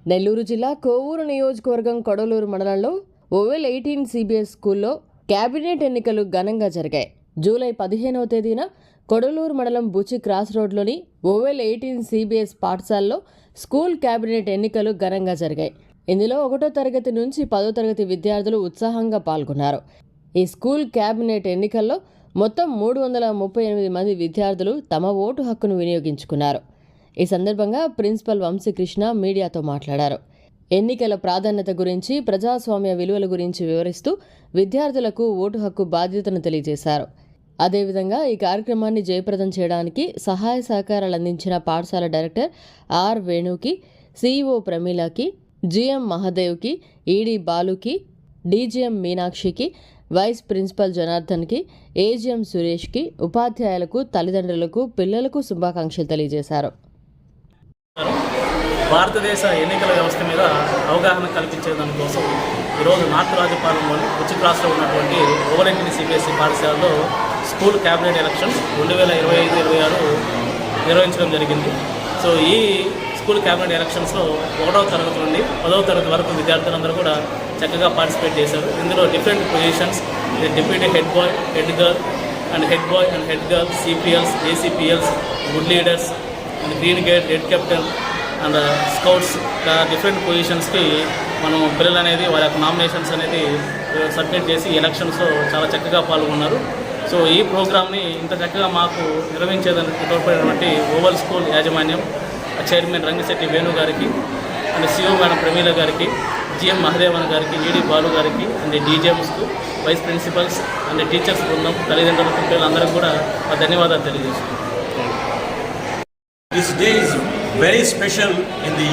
నెల్లూరు జిల్లా కోవూరు నియోజకవర్గం కొడలూరు మండలంలో ఓవెల్ 18 సిబిఎస్ స్కూల్లో కేబినెట్ ఎన్నికలు ఘనంగా జరిగాయి. జూలై 15వ తేదీన కొడలూరు మండలం బుచి క్రాస్ రోడ్లోని ఓవెల్ 18 సిబిఎస్ పాఠశాలలో స్కూల్ కేబినెట్ ఎన్నికలు ఘనంగా జరిగాయి. ఇందులో 1వ తరగతి నుంచి 10వ తరగతి విద్యార్థులు ఉత్సాహంగా పాల్గొన్నారు. ఈ స్కూల్ కేబినెట్ ఎన్నికల్లో మొత్తం 338 మంది విద్యార్థులు తమ ఓటు హక్కును వినియోగించుకున్నారు. ఈ సందర్భంగా ప్రిన్సిపల్ వంశీకృష్ణ మీడియాతో మాట్లాడారు. ఎన్నికల ప్రాధాన్యత గురించి, ప్రజాస్వామ్య విలువల గురించి వివరిస్తూ విద్యార్థులకు ఓటు హక్కు బాధ్యతను తెలియజేశారు. అదేవిధంగా ఈ కార్యక్రమాన్ని జయప్రదం చేయడానికి సహాయ సహకారాలు అందించిన పాఠశాల డైరెక్టర్ ఆర్ వేణుకి, సిఇఓ ప్రమీలకి, జిఎం మహాదేవ్కి, ఈడీ బాలుకి, డీజీఎం మీనాక్షికి, వైస్ ప్రిన్సిపల్ జనార్దన్కి, ఏజీఎం సురేష్కి, ఉపాధ్యాయులకు, తల్లిదండ్రులకు, పిల్లలకు శుభాకాంక్షలు తెలియజేశారు. భారతదేశ ఎన్నికల వ్యవస్థ మీద అవగాహన కల్పించే దానికోసం ఈరోజు నార్త్ రాజపాలెంలోని ఉచి క్లాస్లో ఉన్నటువంటి ఓవెల్ 18 సిబిఎస్ఈ పాఠశాలలో స్కూల్ క్యాబినెట్ ఎలక్షన్స్ 2025-26 నిర్వహించడం జరిగింది. సో ఈ స్కూల్ క్యాబినెట్ ఎలక్షన్స్లో 1వ తరగతి నుండి 10వ తరగతి వరకు విద్యార్థులందరూ కూడా చక్కగా పార్టిసిపేట్ చేశారు. ఇందులో different positions, deputy head boy, head girl and head boy and head girl, CPLs, ACPLs, good leaders and green gate, head captain and scouts, different పొజిషన్స్కి మనం పిల్లలు అనేది వారి యొక్క నామినేషన్స్ అనేది సబ్మిట్ చేసి ఎలక్షన్స్లో చాలా చక్కగా పాల్గొన్నారు. సో ఈ ప్రోగ్రామ్ని ఇంత చక్కగా మాకు నిర్వహించేదానికి తోడ్పడినటువంటి ఓవెల్ స్కూల్ యాజమాన్యం, చైర్మన్ రంగశెట్టి వేణు గారికి అండ్ సిఓ మేడం ప్రమీల గారికి, జిఎం మహదేవన్ గారికి, ఈడీ బాలు గారికి అండ్ డీజీఎంస్కు, వైస్ ప్రిన్సిపల్స్ అండ్ టీచర్స్ బృందం, తల్లిదండ్రులకు, పిల్లలందరికీ కూడా ధన్యవాదాలు తెలియజేస్తున్నాం. This day is very special in the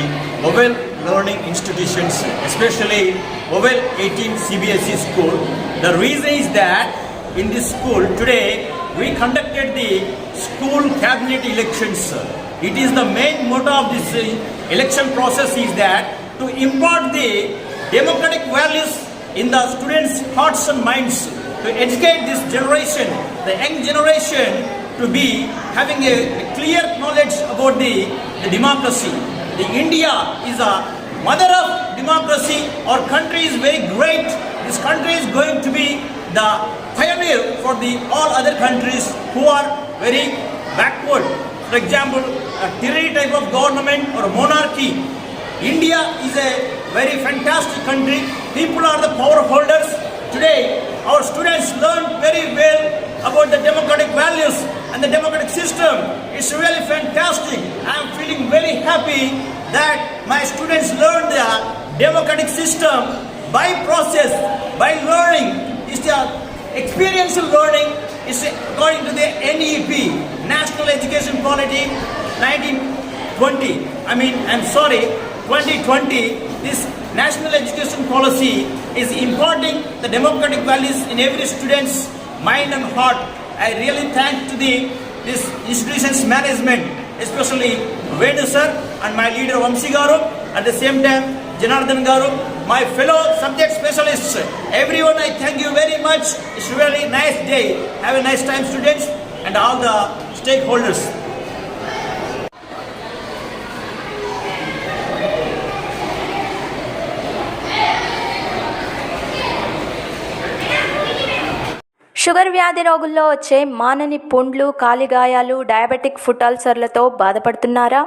OVEL learning institutions, especially OVEL 18 CBSE school. The reason is that in this school today we conducted the school cabinet elections. It is the main motto of this election process is that to impart the democratic values in the students' hearts and minds, to educate this generation, the young generation, to be having a clear knowledge about the democracy. The India is a mother of democracy. Our country is very great. This country is going to be the pioneer for the all other countries who are very backward. For example, a tyranny type of government or a monarchy. India is a very fantastic country. People are the power holders. Today, our students learn very well about the democratic values and the democratic system. It's really fantastic. I am feeling very happy that my students learn the democratic system by process, by learning. It's the experiential learning. It's according to the NEP, National Education Policy 2020. This National Education Policy is imparting the democratic values in every student's mind and heart. I really thank to this institution's management, especially Venu sir and my leader Vamsi Garu, at the same time Janardhan Garu, my fellow subject specialists. Everyone, I thank you very much. It's a really nice day. Have a nice time, students, and all the stakeholders. Sugar వ్యాధి రోగుల్లో వచ్చే మానని పుండ్లు, కాలిగాయాలు, diabetic foot అల్సర్లతో బాధపడుతున్నారా?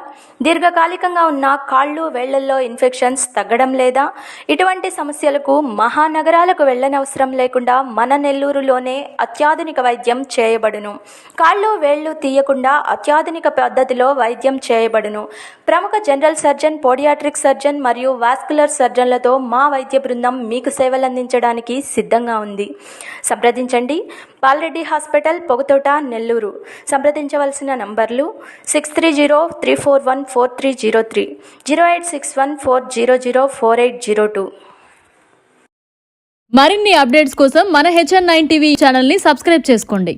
దీర్ఘకాలికంగా ఉన్న కాళ్ళు, వేళ్లల్లో infections తగ్గడం లేదా? ఇటువంటి సమస్యలకు మహానగరాలకు వెళ్ళనవసరం లేకుండా మన నెల్లూరులోనే అత్యాధునిక వైద్యం చేయబడును. కాళ్ళు, వేళ్లు తీయకుండా అత్యాధునిక పద్ధతిలో వైద్యం చేయబడును. ప్రముఖ జనరల్ సర్జన్, పోడియాట్రిక్ సర్జన్ మరియు వాస్కులర్ సర్జన్లతో మా వైద్య బృందం మీకు సేవలందించడానికి సిద్ధంగా ఉంది. సంప్రదించండి. బాలరెడ్డి హాస్పిటల్, పొగతోట, నెల్లూరు. సంప్రదించవలసిన నంబర్లు 6303414303, 086140048002. మరిన్ని అప్డేట్స్ కోసం మన HN9 టీవీ ఛానల్ని సబ్స్క్రైబ్ చేసుకోండి.